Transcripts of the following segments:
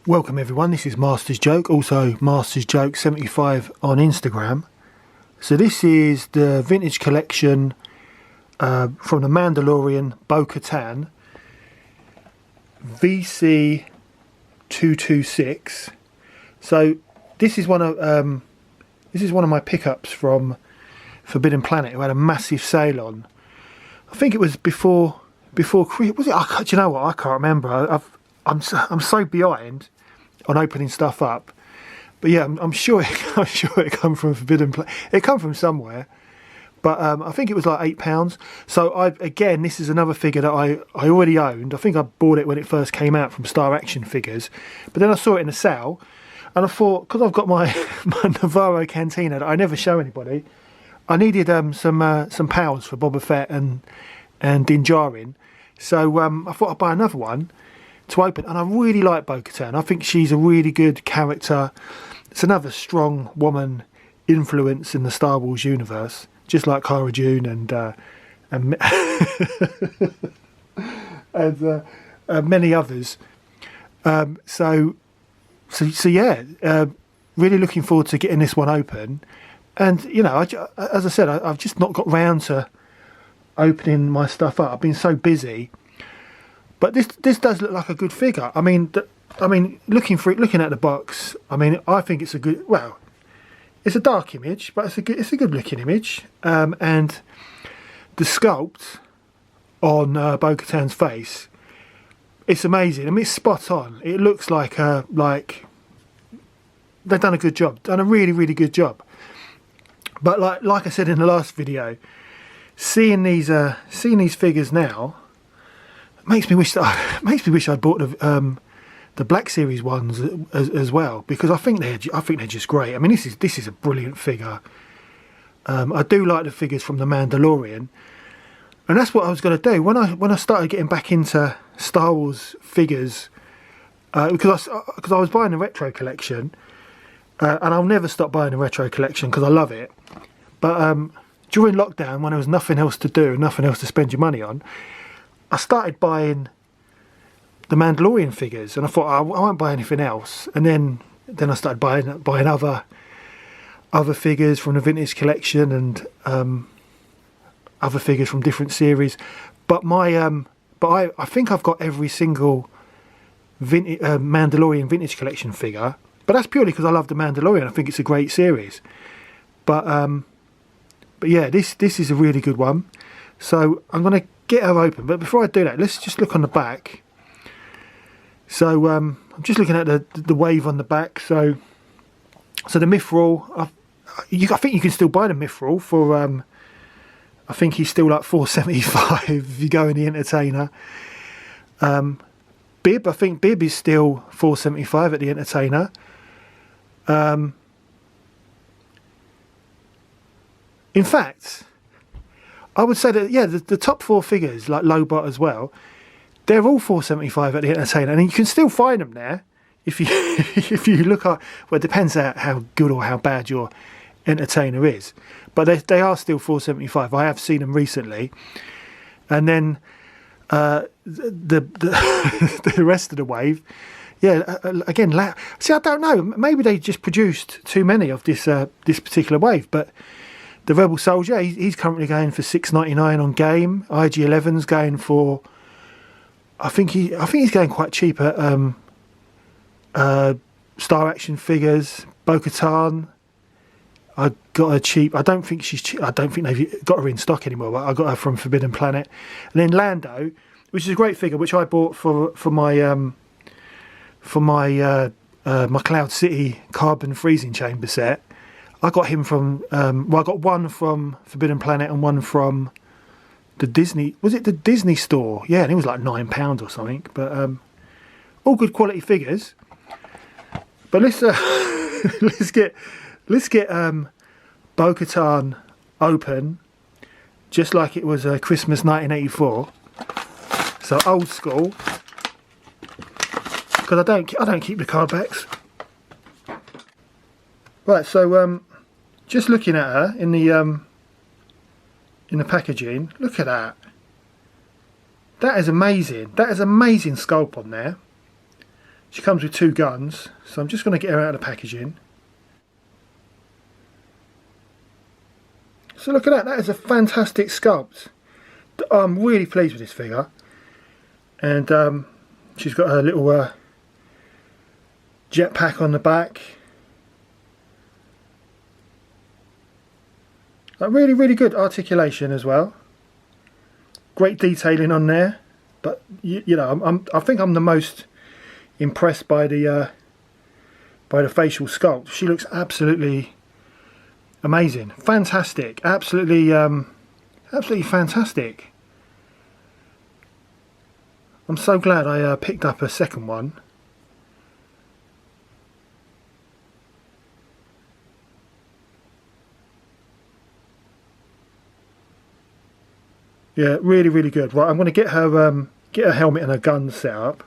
Welcome everyone, this is Master's Joke, also Master's Joke 75 on Instagram. So this is the vintage collection from the Mandalorian Bo-Katan VC226. So this is one of my pickups from Forbidden Planet, who had a massive sale on. I think it was before Kryze. Was it? Do you know what? I can't remember. I'm so behind on opening stuff up, but yeah, I'm sure it come from Forbidden Planet. It come from somewhere, but I think it was like £8. So again, this is another figure that I already owned. I think I bought it when it first came out from Star Action Figures, but then I saw it in a sale, and I thought, because I've got my Nevarro Cantina that I never show anybody, I needed some pals for Boba Fett and Din Djarin. So I thought I'd buy another one to open, and I really like Bo-Katan. I think she's a really good character. It's another strong woman influence in the Star Wars universe, just like Cara Dune and many others. So yeah, really looking forward to getting this one open. And you know, as I said, I've just not got round to opening my stuff up. I've been so busy. But this does look like a good figure. I mean, looking at the box, I mean, I think it's a good. Well, it's a dark image, but it's a good looking image. And the sculpt on Bo-Katan's face, it's amazing. I mean, it's spot on. It looks like they've done a good job, done a really good job. But like I said in the last video, seeing these figures now makes me wish I'd bought the Black Series ones as well, because I think they're just great. I mean, this is a brilliant figure. I do like the figures from the Mandalorian, and that's what I was going to do when I started getting back into Star Wars figures, because I was buying the retro collection, and I'll never stop buying the retro collection because I love it. But during lockdown, when there was nothing else to do, nothing else to spend your money on, I started buying the Mandalorian figures, and I thought I won't buy anything else. And then I started buying other figures from the vintage collection and other figures from different series. But I think I've got every single Mandalorian vintage collection figure. But that's purely because I love the Mandalorian. I think it's a great series. But yeah, this is a really good one. So I'm going to get her open, but before I do that, let's just look on the back. So I'm just looking at the wave on the back. So the Mithril, I think you can still buy the Mithril for I think he's still like $4.75 if you go in the Entertainer. Bib, I think Bib is still $4.75 at the Entertainer. In fact, I would say that, yeah, the top four figures, like Lobot as well, they're all $4.75 at the Entertainer, and you can still find them there if you if you look at. Well, it depends how good or how bad your Entertainer is, but they are still $4.75. I have seen them recently, and then the rest of the wave, yeah. Again, see, I don't know. Maybe they just produced too many of this particular wave, but. The Rebel Soldier, he's currently going for $6.99 on Game. IG-11's going for, I think he's going quite cheap at Star Action Figures. Bo-Katan, I got her cheap. I don't think she's cheap. I don't think they've got her in stock anymore. But I got her from Forbidden Planet. And then Lando, which is a great figure, which I bought for my Cloud City Carbon Freezing Chamber set. I got him from, well, I got one from Forbidden Planet and one from the Disney, was it the Disney store? Yeah, and it was like £9 or something, but all good quality figures. But let's get Bo-Katan open, just like it was Christmas 1984. So old school, because I don't keep the card backs. Right, so just looking at her in the packaging, look at that. That is amazing. That is amazing sculpt on there. She comes with 2 guns, so I'm just going to get her out of the packaging. So look at that. That is a fantastic sculpt. I'm really pleased with this figure. And she's got her little jetpack on the back. Really, really good articulation as well. Great detailing on there. But you know, I think I'm the most impressed by the facial sculpt. She looks absolutely amazing, fantastic, absolutely fantastic. I'm so glad I picked up a second one. Yeah, really, really good. Right, I'm going to get her helmet and her gun set up.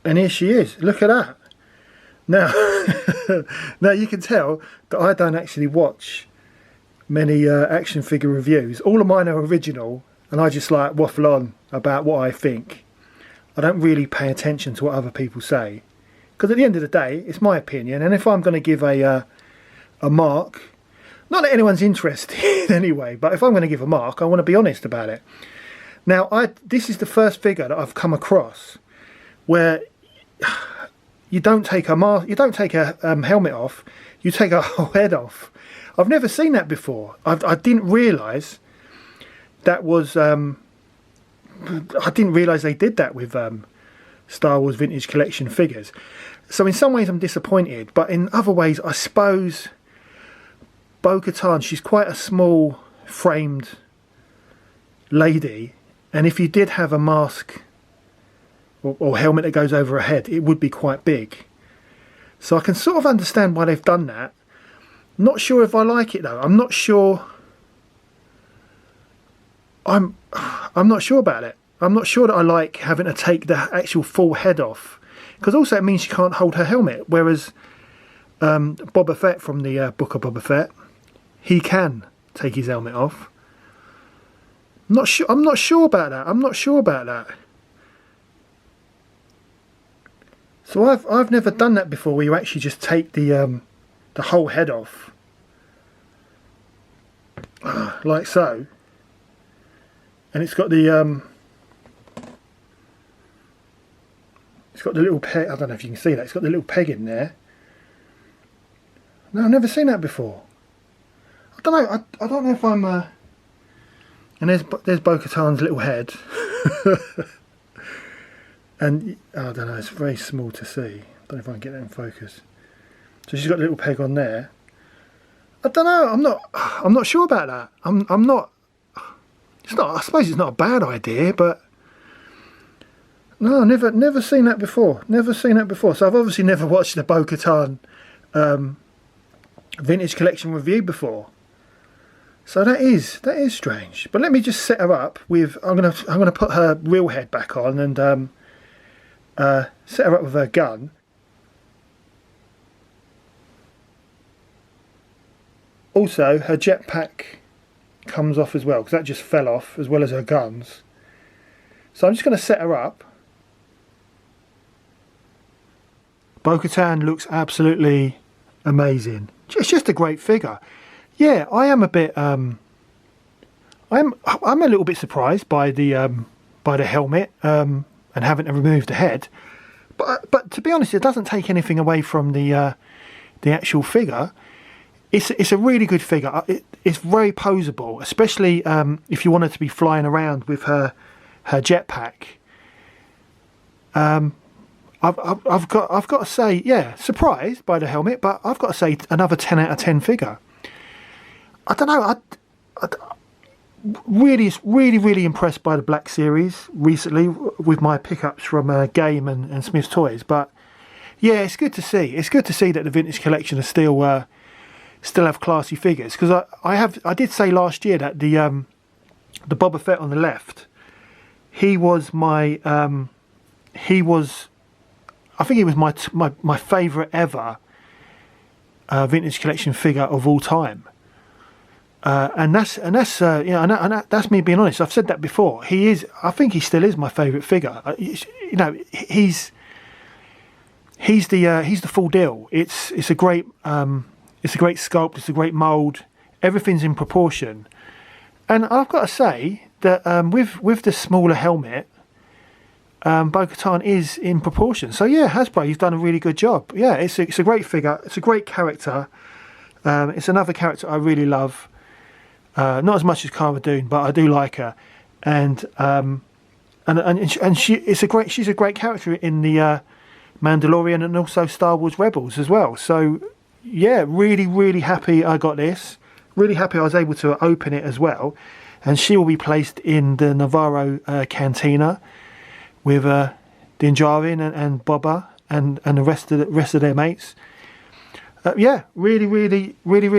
And here she is. Look at that. Now, now you can tell that I don't actually watch many action figure reviews. All of mine are original, and I just like waffle on about what I think. I don't really pay attention to what other people say, because at the end of the day, it's my opinion. And if I'm going to give a mark, not that anyone's interested anyway, but if I'm going to give a mark, I want to be honest about it. Now, this is the first figure that I've come across where you don't take a mask, you don't take a helmet off, you take a whole head off. I've never seen that before. I didn't realise that was. I didn't realise they did that with Star Wars Vintage Collection figures. So in some ways I'm disappointed, but in other ways I suppose Bo-Katan, she's quite a small framed lady, and if you did have a mask or helmet that goes over her head, it would be quite big. So I can sort of understand why they've done that. Not sure if I like it though. I'm not sure. I'm not sure about it. I'm not sure that I like having to take the actual full head off, because also it means she can't hold her helmet. Whereas Boba Fett from the Book of Boba Fett, he can take his helmet off. I'm not sure about that. I'm not sure about that. So I've never done that before, where you actually just take the whole head off, like so, and it's got the little peg. I don't know if you can see that. It's got the little peg in there. No, I've never seen that before. I don't know. I don't know if I'm. And there's Bo-Katan's little head. And I don't know, it's very small to see. I don't know if I can get that in focus. So she's got a little peg on there. I don't know. I'm not sure about that. I'm not. It's not. I suppose it's not a bad idea, but no, never seen that before. Never seen that before. So I've obviously never watched the Bo-Katan Vintage Collection review before. So that is strange. But let me just set her up with. I'm gonna put her real head back on and. Set her up with her gun. Also, her jetpack comes off as well, because that just fell off, as well as her guns. So I'm just going to set her up. Bo-Katan looks absolutely amazing. It's just a great figure. Yeah, I am a bit. I'm a little bit surprised by the helmet. And having to remove the head, but to be honest, it doesn't take anything away from the actual figure. It's a really good figure. It's very poseable, especially if you want her to be flying around with her jetpack. I've got to say, yeah, surprised by the helmet, but I've got to say another 10 out of 10 figure. I don't know. Really impressed by the Black Series recently with my pickups from Game and Smith's Toys. But yeah, it's good to see. It's good to see that the Vintage Collection are still have classy figures, because I did say last year that the Boba Fett on the left, he was I think he was my favourite ever Vintage Collection figure of all time. and that's you know, that's me being honest. I've said that before. I think he still is my favourite figure. You know, he's the full deal. It's a great sculpt. It's a great mould. Everything's in proportion. And I've got to say that with the smaller helmet, Bo-Katan is in proportion. So yeah, Hasbro, you've done a really good job. Yeah, it's a great figure. It's a great character. It's another character I really love. Not as much as Cara Dune, but I do like her. And she's a great character in the Mandalorian and also Star Wars Rebels as well. So yeah, really happy I got this. Really happy I was able to open it as well. And she will be placed in the Nevarro Cantina with Din Djarin and Boba and the rest of their mates. Yeah, really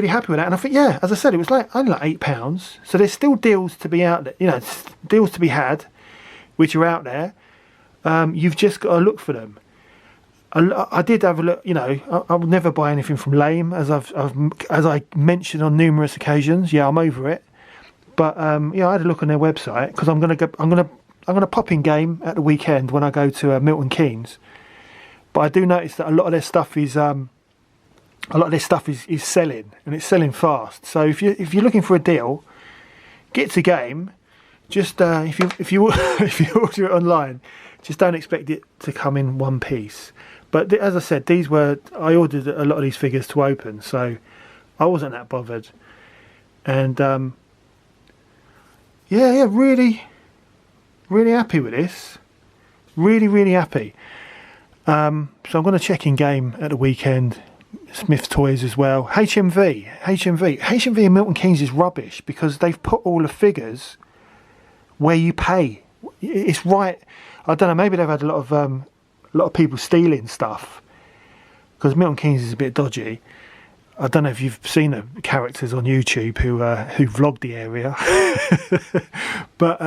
happy with that. And I think, yeah, as I said, it was only like £8. So there's still deals to be out there, you know, deals to be had, which are out there. You've just got to look for them. I did have a look, you know. I would never buy anything from Lame, as I mentioned on numerous occasions. Yeah, I'm over it. But yeah, I had a look on their website because I'm gonna pop in game at the weekend when I go to Milton Keynes. But I do notice that a lot of their stuff is selling, and it's selling fast. So if you're looking for a deal, get to game. Just if you order it online, just don't expect it to come in one piece. But as I said, I ordered a lot of these figures to open, so I wasn't that bothered. And yeah, really happy with this. Really happy. So I'm going to check in game at the weekend. Smith Toys as well. HMV in Milton Keynes is rubbish because they've put all the figures where you pay. It's right. I don't know. Maybe they've had a lot of people stealing stuff because Milton Keynes is a bit dodgy. I don't know if you've seen the characters on YouTube who vlog the area, but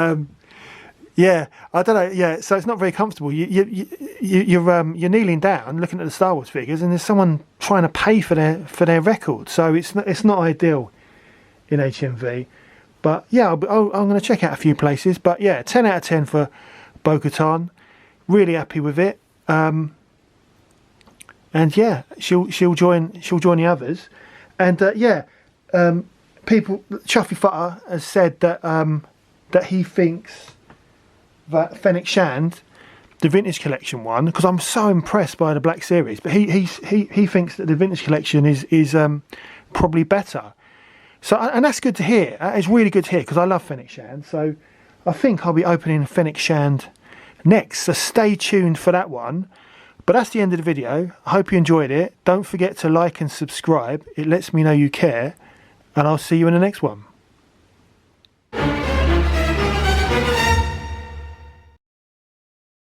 yeah, I don't know. Yeah, so it's not very comfortable. You're kneeling down, looking at the Star Wars figures, and there's someone trying to pay for their record. So it's not ideal in HMV. But yeah, I'm going to check out a few places. But yeah, 10 out of 10 for Bo-Katan. Really happy with it. And yeah, she'll join the others. And Chuffy Futter has said that he thinks that Fennec Shand, the Vintage Collection one, because I'm so impressed by the Black Series, but he thinks that the Vintage Collection is probably better. So, and that's good to hear. It's really good to hear because I love Fennec Shand. So I think I'll be opening Fennec Shand next. So stay tuned for that one. But that's the end of the video. I hope you enjoyed it. Don't forget to like and subscribe. It lets me know you care. And I'll see you in the next one.